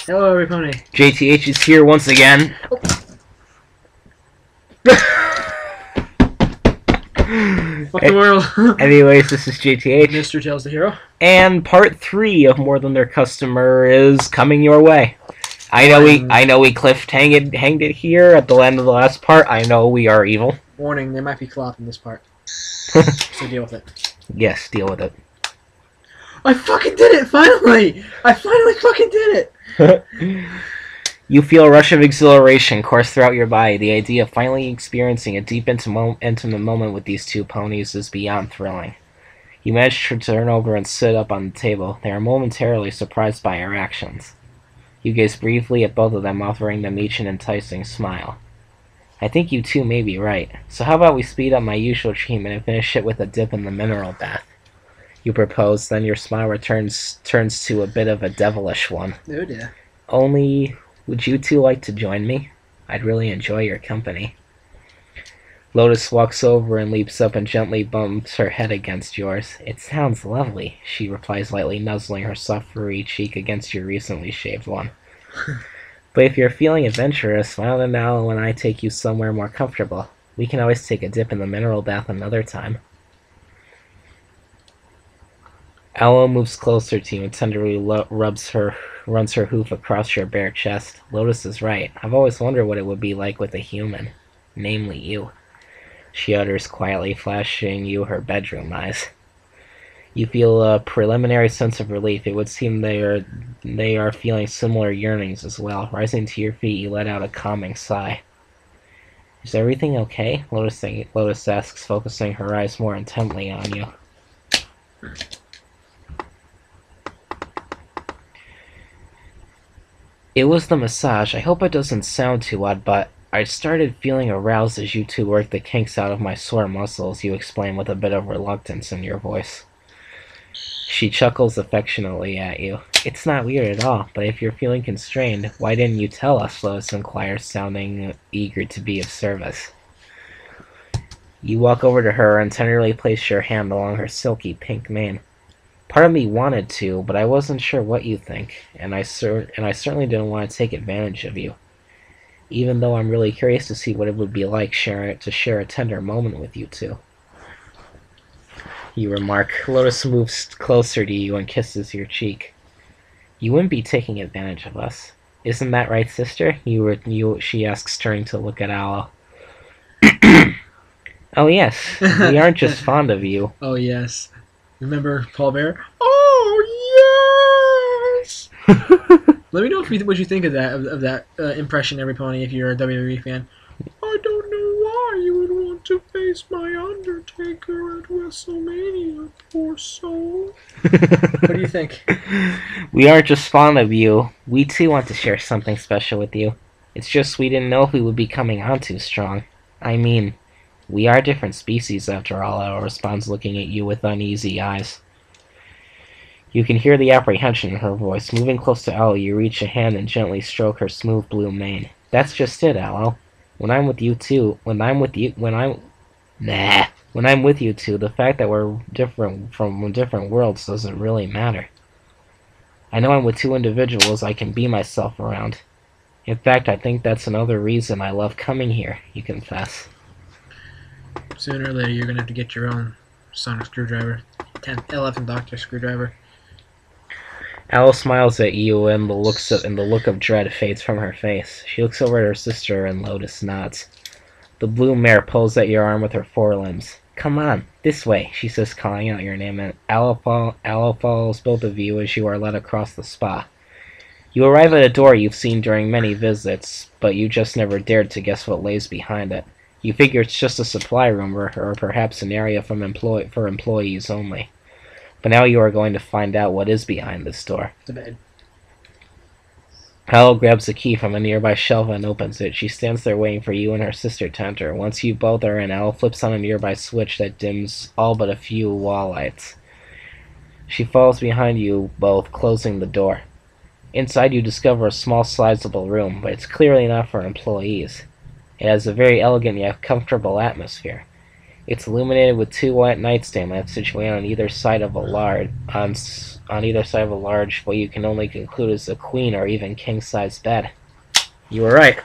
Hello, everybody. JTH is here once again. Fuck the world. Anyways, this is JTH. Mr. Tails the Hero. And part 3 of More Than Their Customer is coming your way. I know we hanged it here at the end of the last part. I know we are evil. Warning, there might be cloth in this part. So deal with it. Yes, deal with it. I fucking did it, finally! I finally fucking did it! You feel a rush of exhilaration course throughout your body. The idea of finally experiencing a deep, intimate moment with these two ponies is beyond thrilling. You manage to turn over and sit up on the table. They are momentarily surprised by your actions. You gaze briefly at both of them, offering them each an enticing smile. I think you two may be right. So how about we speed up my usual treatment and finish it with a dip in the mineral bath? You propose, then your smile turns to a bit of a devilish one. Oh dear. Only, would you two like to join me? I'd really enjoy your company. Lotus walks over and leaps up and gently bumps her head against yours. It sounds lovely, she replies lightly, nuzzling her soft furry cheek against your recently shaved one. But if you're feeling adventurous, why don't Aloe and I take you somewhere more comfortable? We can always take a dip in the mineral bath another time. Aloe moves closer to you and tenderly runs her hoof across your bare chest. Lotus is right. I've always wondered what it would be like with a human. Namely you. She utters quietly, flashing you her bedroom eyes. You feel a preliminary sense of relief. It would seem they are feeling similar yearnings as well. Rising to your feet, you let out a calming sigh. Is everything okay? Lotus asks, focusing her eyes more intently on you. It was the massage. I hope it doesn't sound too odd, but I started feeling aroused as you two worked the kinks out of my sore muscles, you explain with a bit of reluctance in your voice. She chuckles affectionately at you. It's not weird at all, but if you're feeling constrained, why didn't you tell us? Lotus inquires, sounding eager to be of service. You walk over to her and tenderly place your hand along her silky pink mane. Part of me wanted to, but I wasn't sure what you think, and I certainly didn't want to take advantage of you. Even though I'm really curious to see what it would be like to share a tender moment with you two. You remark. Lotus moves closer to you and kisses your cheek. You wouldn't be taking advantage of us. Isn't that right, sister? She asks, turning to look at Aloe. Oh yes, we aren't just fond of you. Oh yes. Remember Paul Bear? Oh yes! Let me know what you think of that impression, every pony, if you're a WWE fan. I don't know why you would want to face my Undertaker at WrestleMania, poor soul. What do you think? We aren't just fond of you. We too want to share something special with you. It's just we didn't know if we would be coming on too strong. I mean, we are different species after all, Aloe responds, looking at you with uneasy eyes. You can hear the apprehension in her voice. Moving close to Aloe, you reach a hand and gently stroke her smooth blue mane. That's just it, Aloe. When I'm with you two, the fact that we're different from different worlds doesn't really matter. I know I'm with two individuals I can be myself around. In fact, I think that's another reason I love coming here, you confess. Sooner or later, you're gonna have to get your own sonic screwdriver, 11th Doctor screwdriver. Aloe smiles at you, and the look of dread fades from her face. She looks over at her sister, and Lotus nods. The blue mare pulls at your arm with her forelimbs. Come on, this way, she says, calling out your name, and Aloe follows both of you as you are led across the spa. You arrive at a door you've seen during many visits, but you just never dared to guess what lays behind it. You figure it's just a supply room, or perhaps an area for employees only. But now you are going to find out what is behind this door. The bed. Aloe grabs a key from a nearby shelf and opens it. She stands there waiting for you and her sister to enter. Once you both are in, Aloe flips on a nearby switch that dims all but a few wall lights. She follows behind you both, closing the door. Inside you discover a small, sizable room, but it's clearly not for employees. It has a very elegant yet comfortable atmosphere. It's illuminated with 2 white nightstand lamps situated on either side of a large, what you can only conclude is a queen or even king-size bed. You were right.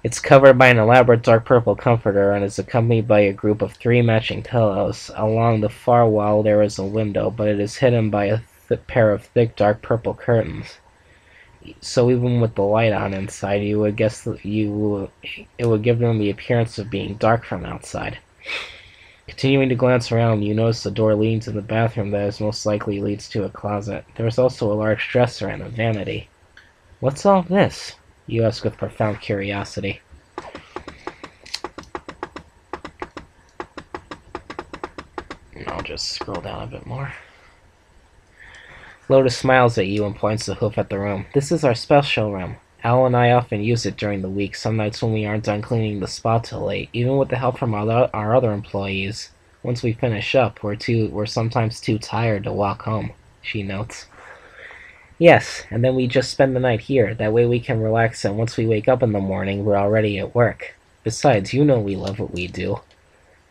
It's covered by an elaborate dark purple comforter and is accompanied by a group of 3 matching pillows. Along the far wall there is a window, but it is hidden by a pair of thick dark purple curtains. So even with the light on inside, you would guess that it would give them the appearance of being dark from outside. Continuing to glance around, you notice the door leading to the bathroom that is most likely leads to a closet. There is also a large dresser and a vanity. What's all this? You ask with profound curiosity. I'll just scroll down a bit more. Lotus smiles at you and points the hoof at the room. This is our special room. Al and I often use it during the week, some nights when we aren't done cleaning the spa till late. Even with the help from our other employees, once we finish up, we're sometimes too tired to walk home, she notes. Yes, and then we just spend the night here. That way we can relax, and once we wake up in the morning, we're already at work. Besides, you know we love what we do.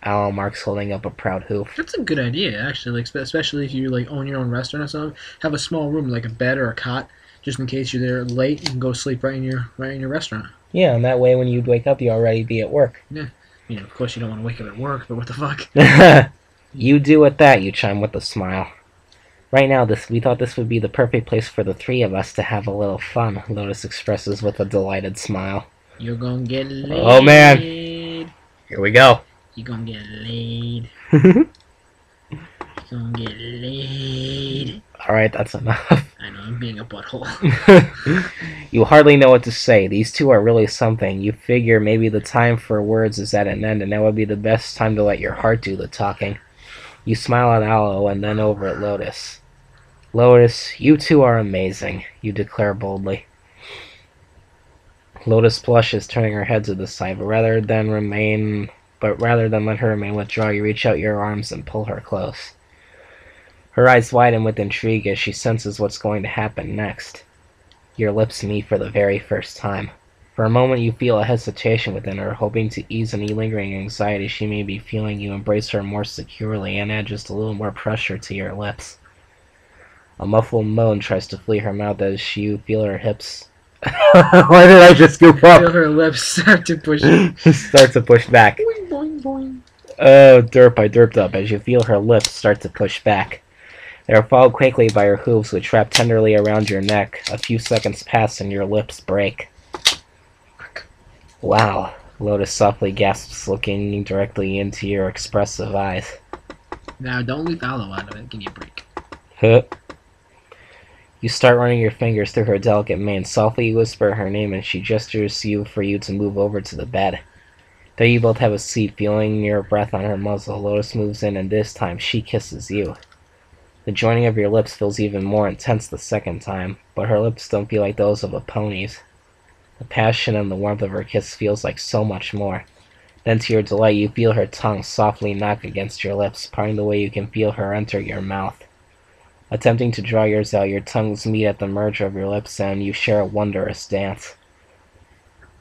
Al marks holding up a proud hoof. That's a good idea, actually. Like, especially if you like own your own restaurant or something. Have a small room, like a bed or a cot, just in case you're there late. You can go sleep right in your restaurant. Yeah, and that way when you wake up, you'll already be at work. Yeah, of course you don't want to wake up at work, but what the fuck? You do at that, you chime with a smile. Right now, we thought this would be the perfect place for the 3 of us to have a little fun, Lotus expresses with a delighted smile. You're gonna get laid. Oh man! Here we go. You're gonna get laid. You're gonna get laid. Alright, that's enough. I know, I'm being a butthole. You hardly know what to say. These 2 are really something. You figure maybe the time for words is at an end, and now would be the best time to let your heart do the talking. You smile at Aloe and then over at Lotus. Lotus, you 2 are amazing, you declare boldly. Lotus blushes, turning her head to the side, but rather than let her remain withdrawn, you reach out your arms and pull her close. Her eyes widen with intrigue as she senses what's going to happen next. Your lips meet for the very first time. For a moment you feel a hesitation within her, hoping to ease any lingering anxiety she may be feeling. You embrace her more securely and add just a little more pressure to your lips. A muffled moan tries to flee her mouth as you feel her hips... Why did I just goof up? Feel her lips start to push... start to push back. Boing, boing, boing. Oh, derp, I derped up as you feel her lips start to push back. They are followed quickly by her hooves, which wrap tenderly around your neck. A few seconds pass and your lips break. Wow, Lotus softly gasps, looking directly into your expressive eyes. Now, don't leave Aloe out of it. Give me a break. Huh? You start running your fingers through her delicate mane. Softly you whisper her name, and she gestures for you to move over to the bed. There you both have a seat, feeling your breath on her muzzle. Lotus moves in, and this time she kisses you. The joining of your lips feels even more intense the second time, but her lips don't feel like those of a pony's. The passion and the warmth of her kiss feels like so much more. Then to your delight, you feel her tongue softly knock against your lips, parting the way you can feel her enter your mouth. Attempting to draw yours out, your tongues meet at the merger of your lips, and you share a wondrous dance.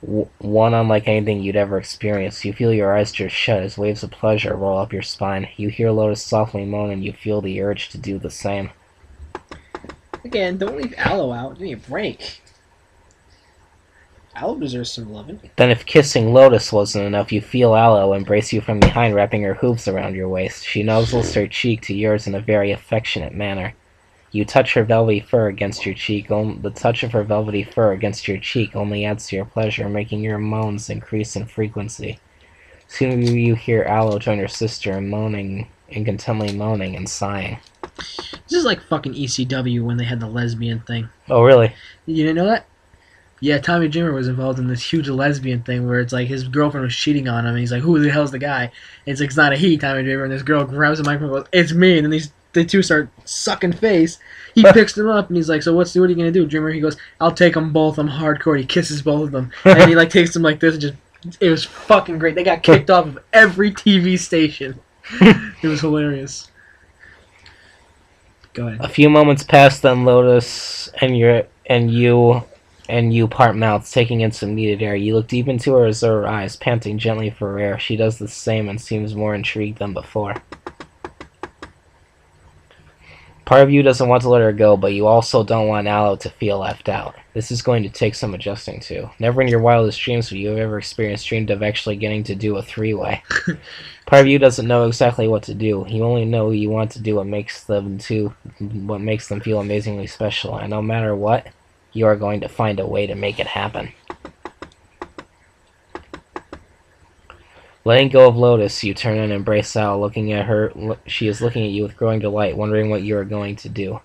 One unlike anything you'd ever experienced. You feel your eyes just shut as waves of pleasure roll up your spine. You hear Lotus softly moan, and you feel the urge to do the same. Again, don't leave Aloe out. Give me a break. Aloe deserves some loving. Then if kissing Lotus wasn't enough, you feel Aloe embrace you from behind, wrapping her hooves around your waist. She nuzzles her cheek to yours in a very affectionate manner. You touch her velvety fur against your cheek. The touch of her velvety fur against your cheek only adds to your pleasure, making your moans increase in frequency. Soon you hear Aloe join her sister in contently moaning and sighing. This is like fucking ECW when they had the lesbian thing. Oh, really? You didn't know that? Yeah, Tommy Dreamer was involved in this huge lesbian thing where it's like his girlfriend was cheating on him, and he's like, who the hell's the guy? And it's like, it's not a he, Tommy Dreamer, and this girl grabs the microphone and goes, it's me, and then the two start sucking face. He picks them up, and he's like, so what are you going to do, Dreamer? He goes, I'll take them both, I'm hardcore. He kisses both of them, and he like takes them like this, and just, it was fucking great. They got kicked off of every TV station. It was hilarious. Go ahead. A few moments pass, then Lotus and you and you part mouths, taking in some needed air. You look deep into her azure eyes, panting gently for air. She does the same and seems more intrigued than before. Part of you doesn't want to let her go, but you also don't want Aloe to feel left out. This is going to take some adjusting to. Never in your wildest dreams would you have ever experienced dreamed of actually getting to do a three-way. Part of you doesn't know exactly what to do. You only know you want to do what makes them feel amazingly special, and no matter what, you are going to find a way to make it happen. Letting go of Lotus, you turn and embrace Al, looking at her. She is looking at you with growing delight, wondering what you are going to do.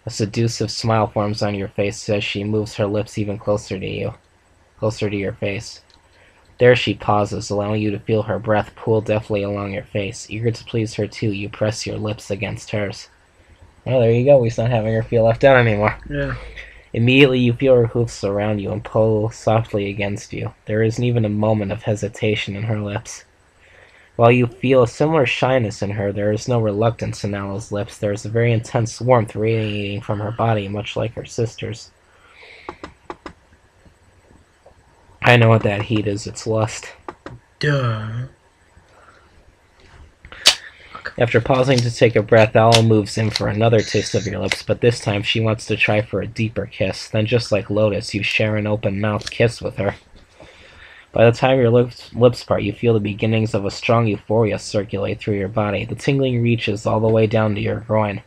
A seductive smile forms on your face as she moves her lips even closer to your face. There she pauses, allowing you to feel her breath pool deftly along your face. Eager to please her too, you press your lips against hers. Well, there you go. He's not having her feel left out anymore. Yeah. Immediately you feel her hoofs surround you and pull softly against you. There isn't even a moment of hesitation in her lips. While you feel a similar shyness in her, there is no reluctance in Aloe's lips. There is a very intense warmth radiating from her body, much like her sister's. I know what that heat is. It's lust. Duh. After pausing to take a breath, Aloe moves in for another taste of your lips, but this time she wants to try for a deeper kiss. Then, just like Lotus, you share an open-mouthed kiss with her. By the time your lips part, you feel the beginnings of a strong euphoria circulate through your body. The tingling reaches all the way down to your groin.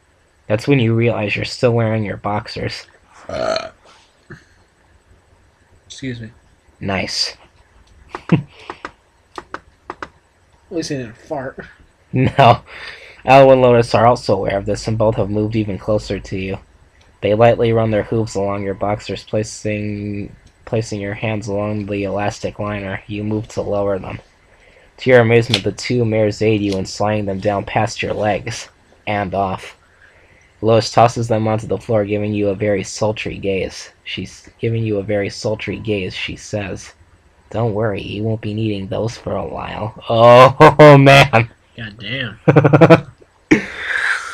That's when you realize you're still wearing your boxers. Excuse me. Nice. At least I didn't fart. No. Aloe and Lotus are also aware of this, and both have moved even closer to you. They lightly run their hooves along your boxers, placing your hands along the elastic liner. You move to lower them. To your amazement, the two mares aid you in sliding them down past your legs and off. Lotus tosses them onto the floor, giving you a very sultry gaze. She's giving you a very sultry gaze, she says. Don't worry, you won't be needing those for a while. Oh, man! God damn.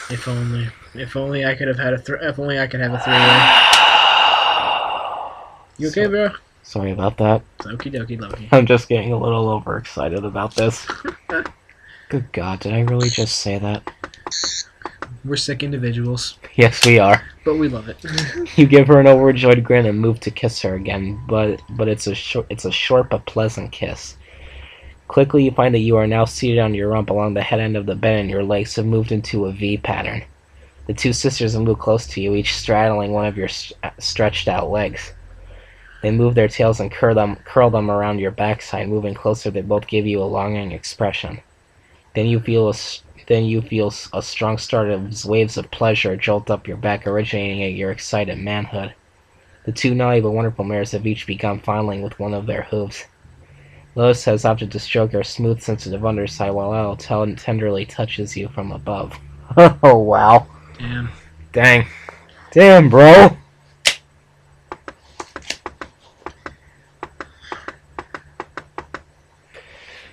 If only I could have had if only I could have a three-way. You okay, bro? Sorry about that. Okie dokie Loki. I'm just getting a little overexcited about this. Good God, did I really just say that? We're sick individuals. Yes, we are. But we love it. You give her an overjoyed grin and move to kiss her again, but it's a short but pleasant kiss. Quickly, you find that you are now seated on your rump along the head end of the bed, and your legs have moved into a V pattern. The two sisters have moved close to you, each straddling one of your stretched out legs. They move their tails and curl them around your backside. Moving closer, they both give you a longing expression. Then you feel a strong start of waves of pleasure jolt up your back, originating at your excited manhood. The two naughty but wonderful mares have each begun fondling with one of their hooves. Lotus has opted to stroke her smooth, sensitive underside, while Aloe tenderly touches you from above. Oh, wow. Damn. Dang. Damn, bro!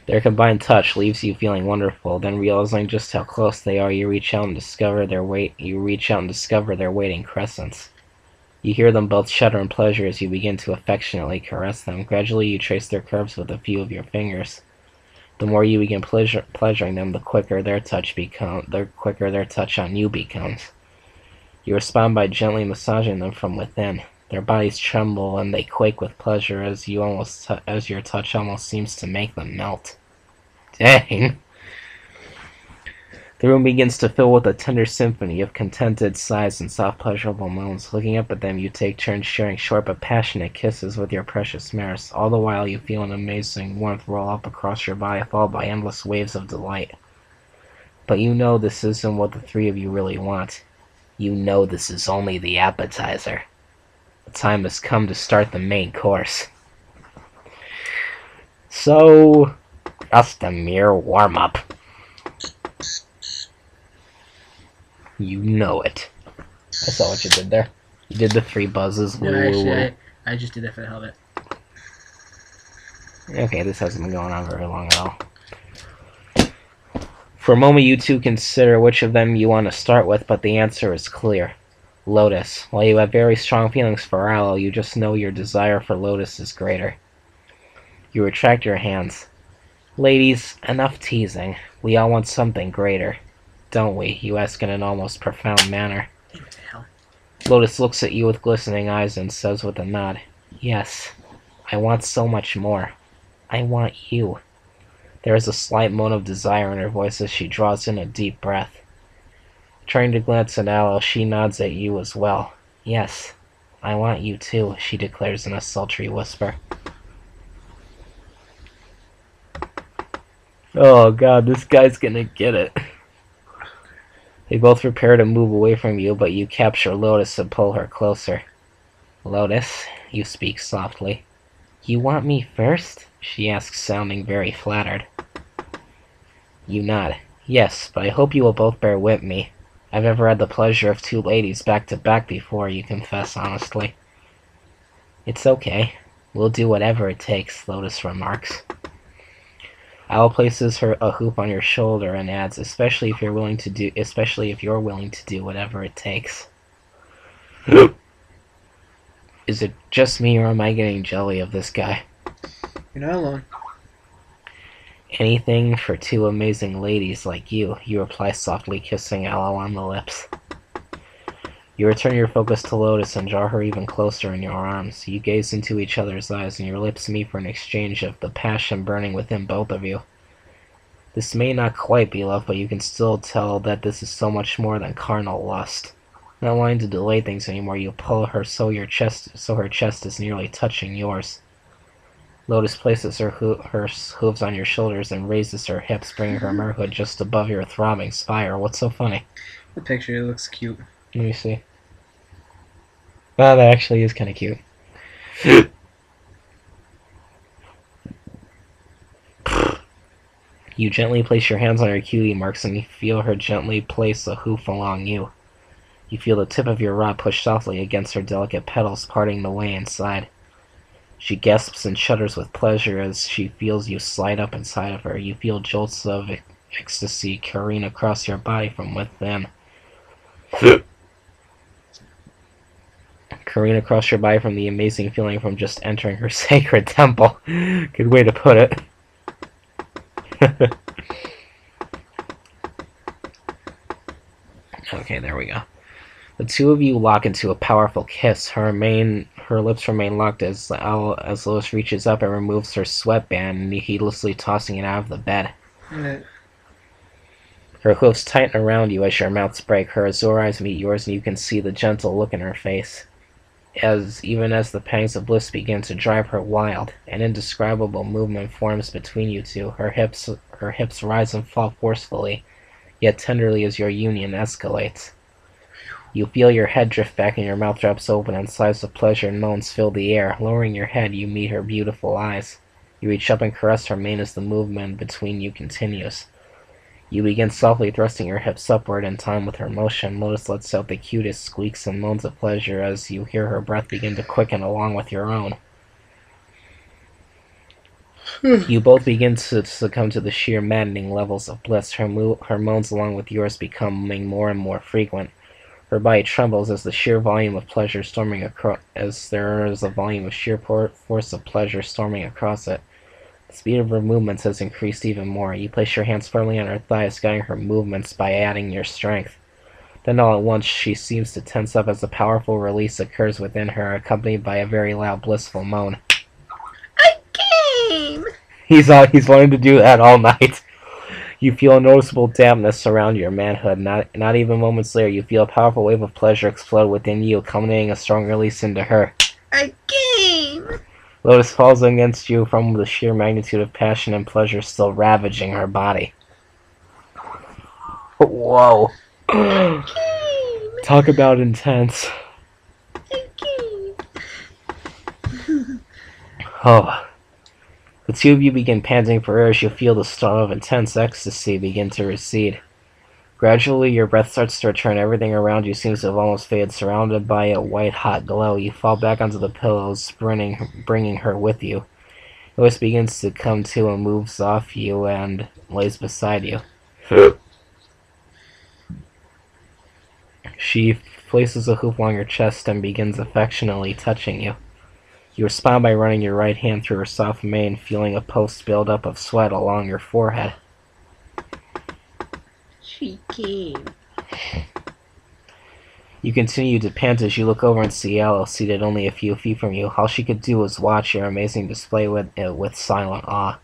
Their combined touch leaves you feeling wonderful. Then, realizing just how close they are, you reach out and discover their waiting crescents. You hear them both shudder in pleasure as you begin to affectionately caress them. Gradually, you trace their curves with a few of your fingers. The more you begin pleasuring them, the quicker their touch on you becomes. You respond by gently massaging them from within. Their bodies tremble and they quake with pleasure as your touch almost seems to make them melt. Dang. The room begins to fill with a tender symphony of contented sighs and soft, pleasurable moans. Looking up at them, you take turns sharing short but passionate kisses with your precious mares. All the while, you feel an amazing warmth roll up across your body, followed by endless waves of delight. But you know this isn't what the three of you really want. You know this is only the appetizer. The time has come to start the main course. So, just a mere warm-up. You know it. I saw what you did there. You did the 3 buzzes. No, actually, I just did that for the hell of it. Okay, this hasn't been going on very long at all. For a moment, you two consider which of them you want to start with, but the answer is clear. Lotus. While you have very strong feelings for Aloe, you just know your desire for Lotus is greater. You retract your hands. Ladies, enough teasing. We all want something greater. Don't we? You ask in an almost profound manner. What the hell? Lotus looks at you with glistening eyes and says with a nod, Yes, I want so much more. I want you. There is a slight moan of desire in her voice as she draws in a deep breath. Trying to glance at Aloe, she nods at you as well. Yes, I want you too, she declares in a sultry whisper. Oh god, this guy's gonna get it. They both prepare to move away from you, but you capture Lotus and pull her closer. Lotus, you speak softly. You want me first? She asks, sounding very flattered. You nod. Yes, but I hope you will both bear with me. I've never had the pleasure of two ladies back to back before, you confess honestly. It's okay. We'll do whatever it takes, Lotus remarks. Al places a hoop on your shoulder and adds, especially if you're willing to do whatever it takes. Is it just me or am I getting jelly of this guy? You're not alone. Anything for two amazing ladies like you reply softly, kissing Aloe on the lips. You return your focus to Lotus and draw her even closer in your arms. You gaze into each other's eyes and your lips meet for an exchange of the passion burning within both of you. This may not quite be love, but you can still tell that this is so much more than carnal lust. Not wanting to delay things anymore, you pull her so her chest is nearly touching yours. Lotus places her hooves on your shoulders and raises her hips, bringing her merhood just above your throbbing spire. What's so funny? The picture looks cute. Let me see. Well, that actually is kind of cute. You gently place your hands on her cutie marks and you feel her gently place a hoof along you. You feel the tip of your rod push softly against her delicate petals, parting the way inside. She gasps and shudders with pleasure as she feels you slide up inside of her. You feel jolts of ecstasy careen across your body from within. Careen across your body from the amazing feeling from just entering her sacred temple. Good way to put it. Okay, there we go. The two of you lock into a powerful kiss. Her lips remain locked as Lois reaches up and removes her sweatband, heedlessly tossing it out of the bed. Right. Her hoofs tighten around you as your mouths break. Her azure eyes meet yours, and you can see the gentle look in her face. Even as the pangs of bliss begin to drive her wild, an indescribable movement forms between you two. Her hips rise and fall forcefully, yet tenderly as your union escalates. You feel your head drift back and your mouth drops open and sighs of pleasure and moans fill the air. Lowering your head, you meet her beautiful eyes. You reach up and caress her mane as the movement between you continues. You begin softly thrusting your hips upward in time with her motion. Lotus lets out the cutest squeaks and moans of pleasure as you hear her breath begin to quicken along with your own. You both begin to succumb to the sheer maddening levels of bliss, her moans along with yours becoming more and more frequent. Her body trembles as the sheer volume of pleasure storming across, as there is a volume of sheer force of pleasure storming across it. The speed of her movements has increased even more. You place your hands firmly on her thighs, guiding her movements by adding your strength. Then all at once she seems to tense up as a powerful release occurs within her, accompanied by a very loud, blissful moan. I came! He's wanted to do that all night. You feel a noticeable dampness surround your manhood. Not even moments later, you feel a powerful wave of pleasure explode within you, culminating a strong release into her. I came! Lotus falls against you from the sheer magnitude of passion and pleasure still ravaging her body. Whoa. Talk about intense. Oh. The two of you begin panting for air as you feel the storm of intense ecstasy begin to recede. Gradually, your breath starts to return. Everything around you seems to have almost faded. Surrounded by a white-hot glow, you fall back onto the pillows, bringing her with you. Lois begins to come to and moves off you and lays beside you. She places a hoop along your chest and begins affectionately touching you. You respond by running your right hand through her soft mane, feeling a post-buildup of sweat along your forehead. She came. You continue to pant as you look over and see Aloe seated only a few feet from you. All she could do was watch your amazing display with silent awe.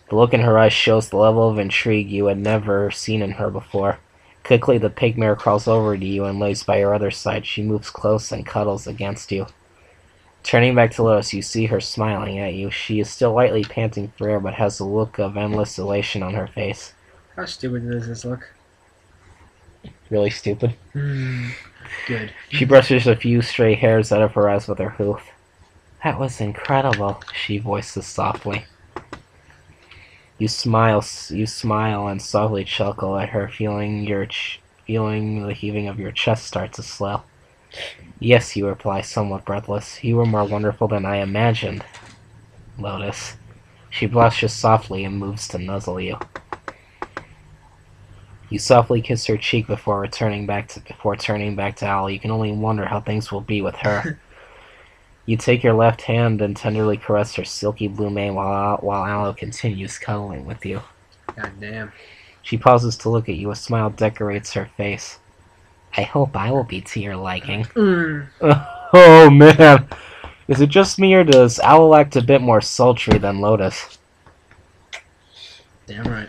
The look in her eyes shows the level of intrigue you had never seen in her before. Quickly, the pig mare crawls over to you and lays by your other side. She moves close and cuddles against you. Turning back to Lotus, you see her smiling at you. She is still lightly panting for air, but has a look of endless elation on her face. How stupid does this look? Really stupid. Good. She brushes a few stray hairs out of her eyes with her hoof. That was incredible, she voices softly. You smile and softly chuckle at her, feeling the heaving of your chest start to slow. Yes, you reply, somewhat breathless. You were more wonderful than I imagined, Lotus. She blushes softly and moves to nuzzle you. You softly kiss her cheek before turning back to Aloe. You can only wonder how things will be with her. You take your left hand and tenderly caress her silky blue mane while Aloe continues cuddling with you. God damn. She pauses to look at you. A smile decorates her face. I hope I will be to your liking. Oh, man. Is it just me, or does Aloe act a bit more sultry than Lotus? Damn right.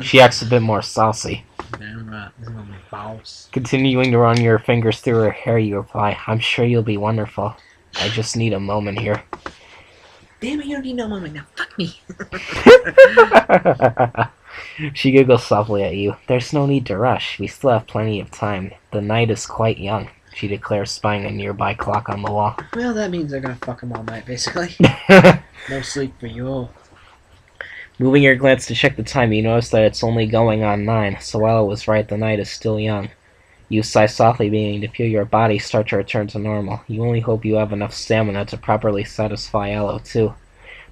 She acts a bit more saucy. Damn right. This is gonna be boss. Continuing to run your fingers through her hair, you reply, I'm sure you'll be wonderful. I just need a moment here. Damn it, you don't need no moment now. Fuck me. She giggles softly at you. There's no need to rush. We still have plenty of time. The night is quite young, she declares, spying a nearby clock on the wall. Well, that means I'm gonna fuck him all night, basically. No sleep for you. Moving your glance to check the time, you notice that it's only going on 9, so Aloe was right, the night is still young. You sigh softly, beginning to feel your body start to return to normal. You only hope you have enough stamina to properly satisfy Aloe, too.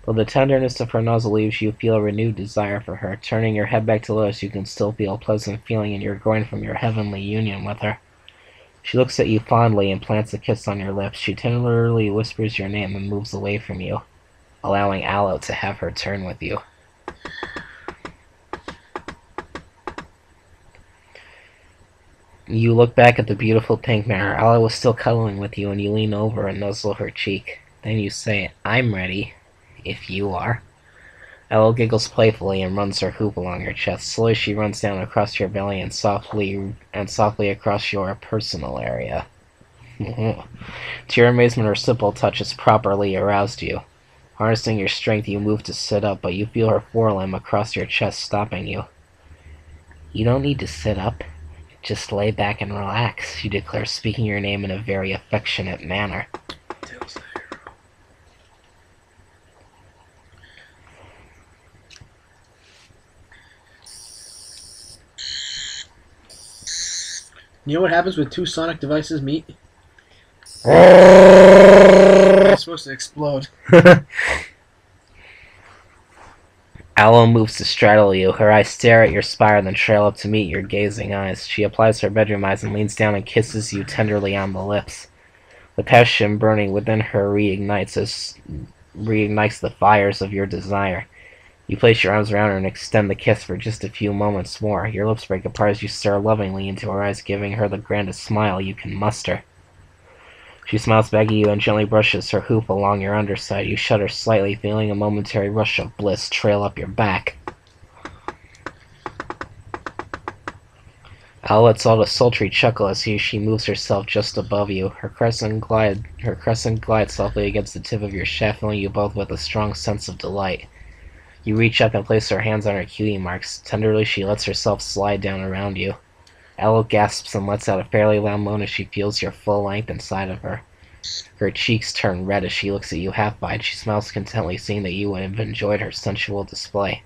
Though the tenderness of her nuzzle leaves you feel a renewed desire for her. Turning your head back to Lotus, you can still feel a pleasant feeling in your groin from your heavenly union with her. She looks at you fondly and plants a kiss on your lips. She tenderly whispers your name and moves away from you, allowing Aloe to have her turn with you. You look back at the beautiful pink mare. Aloe was still cuddling with you, and you lean over and nuzzle her cheek. Then you say, I'm ready, if you are. Aloe giggles playfully and runs her hoop along your chest. Slowly she runs down across your belly and softly across your personal area. To your amazement, her simple touch has properly aroused you. Harnessing your strength, you move to sit up, but you feel her forelimb across your chest stopping you. You don't need to sit up. Just lay back and relax, she declares, speaking your name in a very affectionate manner. You know what happens when two sonic devices meet? They're supposed to explode. Aloe moves to straddle you. Her eyes stare at your spire, then trail up to meet your gazing eyes. She applies her bedroom eyes and leans down and kisses you tenderly on the lips. The passion burning within her reignites the fires of your desire. You place your arms around her and extend the kiss for just a few moments more. Your lips break apart as you stare lovingly into her eyes, giving her the grandest smile you can muster. She smiles back at you and gently brushes her hoop along your underside. You shudder slightly, feeling a momentary rush of bliss trail up your back. Aloe lets out a sultry chuckle as she moves herself just above you. Her crescent glides softly against the tip of your shaft, filling you both with a strong sense of delight. You reach up and place her hands on her cutie marks. Tenderly, she lets herself slide down around you. Aloe gasps and lets out a fairly loud moan as she feels your full length inside of her. Her cheeks turn red as she looks at you half-eyed. She smiles contently, seeing that you have enjoyed her sensual display.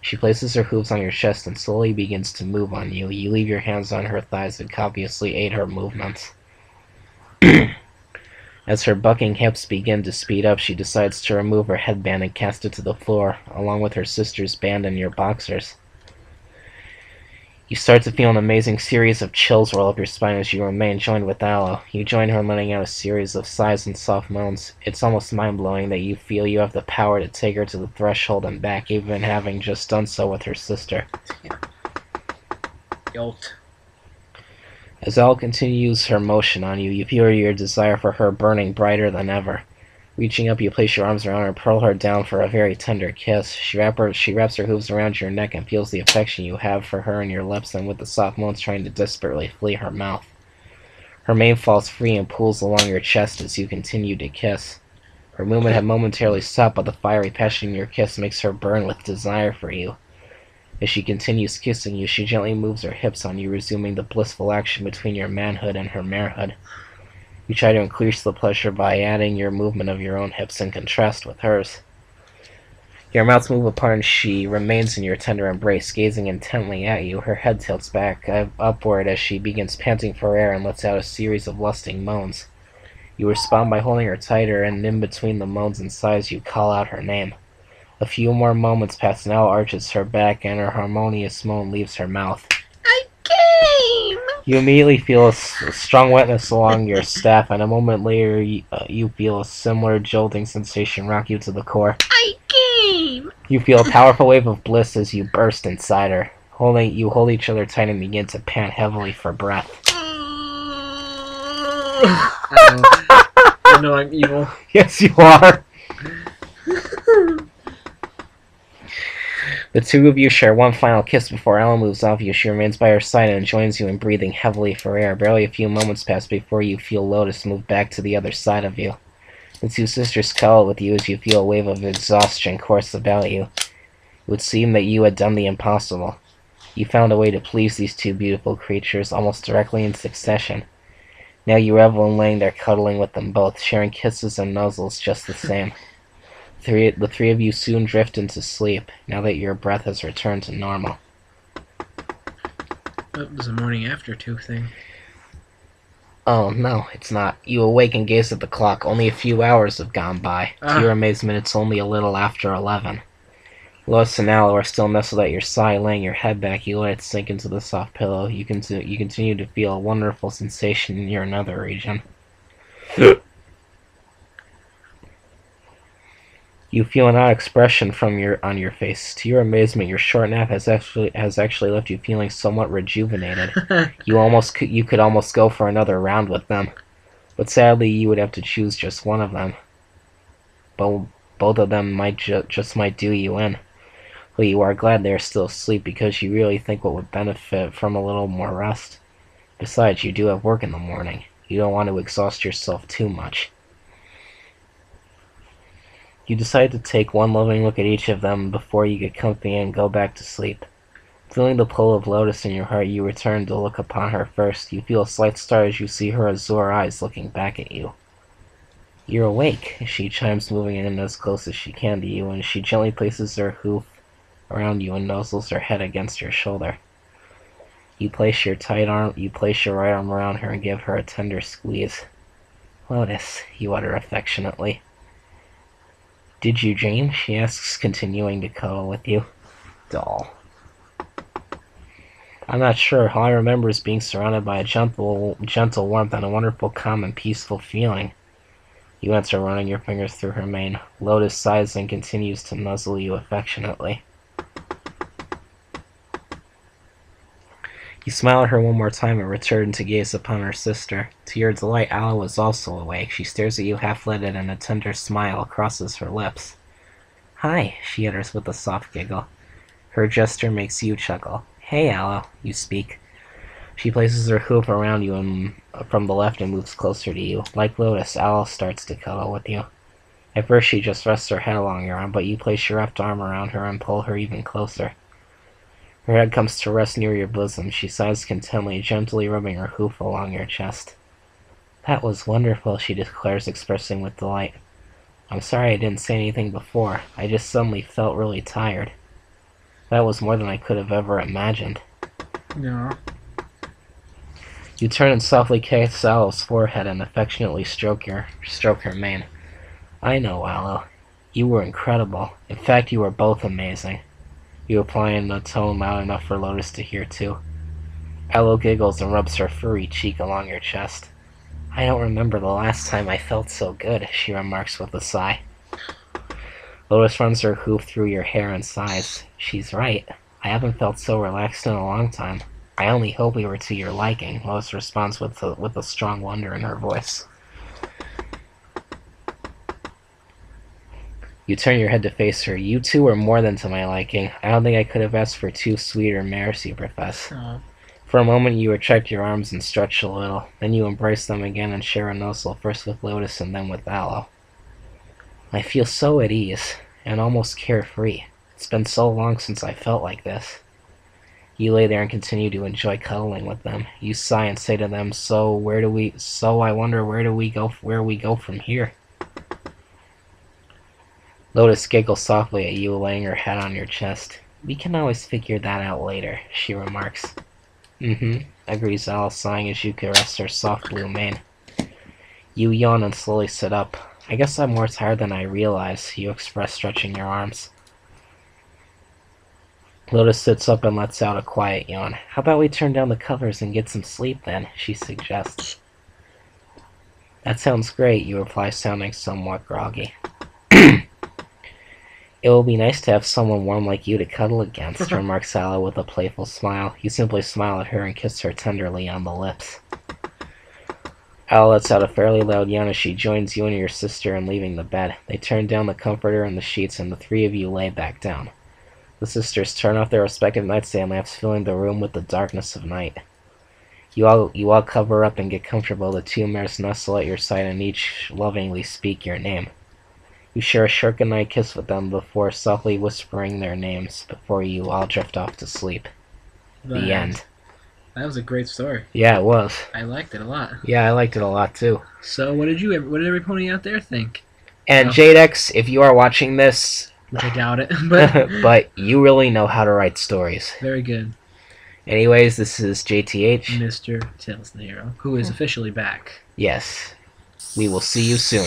She places her hooves on your chest and slowly begins to move on you. You leave your hands on her thighs and copiously aid her movements. As her bucking hips begin to speed up, she decides to remove her headband and cast it to the floor, along with her sister's band and your boxers. You start to feel an amazing series of chills roll up your spine as you remain joined with Aloe. You join her, letting out a series of sighs and soft moans. It's almost mind-blowing that you feel you have the power to take her to the threshold and back, even having just done so with her sister. Yolt. As Aloe continues her motion on you, you feel your desire for her burning brighter than ever. Reaching up, you place your arms around her and pull her down for a very tender kiss. She wraps her hooves around your neck and feels the affection you have for her in your lips, and with the soft moans trying to desperately flee her mouth. Her mane falls free and pulls along your chest as you continue to kiss. Her movement had momentarily stopped, but the fiery passion in your kiss makes her burn with desire for you. As she continues kissing you, she gently moves her hips on you, resuming the blissful action between your manhood and her marehood. You try to increase the pleasure by adding your movement of your own hips in contrast with hers. Your mouths move apart and she remains in your tender embrace, gazing intently at you. Her head tilts back upward as she begins panting for air and lets out a series of lusting moans. You respond by holding her tighter, and in between the moans and sighs you call out her name. A few more moments pass and Aloe arches her back and her harmonious moan leaves her mouth. I came! You immediately feel a strong wetness along your staff, and a moment later you feel a similar jolting sensation rock you to the core. I came! You feel a powerful wave of bliss as you burst inside her. You hold each other tight and begin to pant heavily for breath. I know I'm evil. Yes, you are. The two of you share one final kiss before Aloe moves off you. She remains by your side and joins you in breathing heavily for air. Barely a few moments pass before you feel Lotus move back to the other side of you. The two sisters cuddle with you as you feel a wave of exhaustion course about you. It would seem that you had done the impossible. You found a way to please these two beautiful creatures almost directly in succession. Now you revel in laying there cuddling with them both, sharing kisses and nuzzles just the same. The three of you soon drift into sleep, now that your breath has returned to normal. Oh, there's a morning after 2 thing. Oh, no, it's not. You awake and gaze at the clock. Only a few hours have gone by. To your amazement, it's only a little after 11. Lotus and Aloe are still nestled at your side, laying your head back. You let it sink into the soft pillow. You continue to feel a wonderful sensation in your nether region. You feel an odd expression on your face. To your amazement, your short nap has actually left you feeling somewhat rejuvenated. You could almost go for another round with them, but sadly, you would have to choose just one of them. Both of them might do you in. But you are glad they are still asleep because you really think what would benefit from a little more rest. Besides, you do have work in the morning. You don't want to exhaust yourself too much. You decide to take one loving look at each of them before you get comfy and go back to sleep. Feeling the pull of Lotus in your heart, you return to look upon her first. You feel a slight start as you see her azure eyes looking back at you. You're awake, she chimes, moving in as close as she can to you, and she gently places her hoof around you and nuzzles her head against your shoulder. You place your right arm around her and give her a tender squeeze. Lotus, you utter affectionately. Did you dream? She asks, continuing to cuddle with you. Doll. I'm not sure. All I remember is being surrounded by a gentle warmth and a wonderful, calm, and peaceful feeling. You answer, running your fingers through her mane. Lotus sighs and continues to nuzzle you affectionately. You smile at her one more time and return to gaze upon her sister. To your delight, Aloe is also awake. She stares at you half-lidded and a tender smile crosses her lips. Hi, she utters with a soft giggle. Her gesture makes you chuckle. Hey, Aloe, you speak. She places her hoof around you from the left and moves closer to you. Like Lotus, Aloe starts to cuddle with you. At first she just rests her head along your arm, but you place your left arm around her and pull her even closer. Her head comes to rest near your bosom. She sighs contentedly, gently rubbing her hoof along your chest. That was wonderful, she declares, expressing with delight. I'm sorry I didn't say anything before. I just suddenly felt really tired. That was more than I could have ever imagined. Yeah. You turn and softly kiss Aloe's forehead and affectionately stroke her mane. I know, Aloe. You were incredible. In fact, you were both amazing. You reply in a tone loud enough for Lotus to hear, too. Aloe giggles and rubs her furry cheek along your chest. I don't remember the last time I felt so good, she remarks with a sigh. Lotus runs her hoof through your hair and sighs. She's right. I haven't felt so relaxed in a long time. I only hope we were to your liking, Lotus responds with a strong wonder in her voice. You turn your head to face her. You two are more than to my liking. I don't think I could have asked for two sweeter mares, you profess. Oh. For a moment you retract your arms and stretch a little. Then you embrace them again and share a nuzzle, first with Lotus and then with Aloe. I feel so at ease, and almost carefree. It's been so long since I felt like this. You lay there and continue to enjoy cuddling with them. You sigh and say to them, So I wonder where we go from here. Lotus giggles softly at you, laying her head on your chest. We can always figure that out later, she remarks. Agrees Aloe, sighing as you caress her soft blue mane. You yawn and slowly sit up. I guess I'm more tired than I realize, you express, stretching your arms. Lotus sits up and lets out a quiet yawn. How about we turn down the covers and get some sleep then, she suggests. That sounds great, you reply, sounding somewhat groggy. It will be nice to have someone warm like you to cuddle against, remarks Aloe with a playful smile. You simply smile at her and kiss her tenderly on the lips. Aloe lets out a fairly loud yawn as she joins you and your sister in leaving the bed. They turn down the comforter and the sheets, and the three of you lay back down. The sisters turn off their respective nightstand lamps, filling the room with the darkness of night. You all cover up and get comfortable. The two mares nestle at your side and each lovingly speak your name. You share a short goodnight kiss with them before softly whispering their names before you all drift off to sleep. The end. That was a great story. Yeah, it was. I liked it a lot. Yeah, I liked it a lot too. So what did every pony out there think? And Jadex, if you are watching this, Which I doubt it, but but you really know how to write stories. very good. Anyways, this is JTH. Mr. Tails the Hero, who is officially back. Yes. We will see you soon.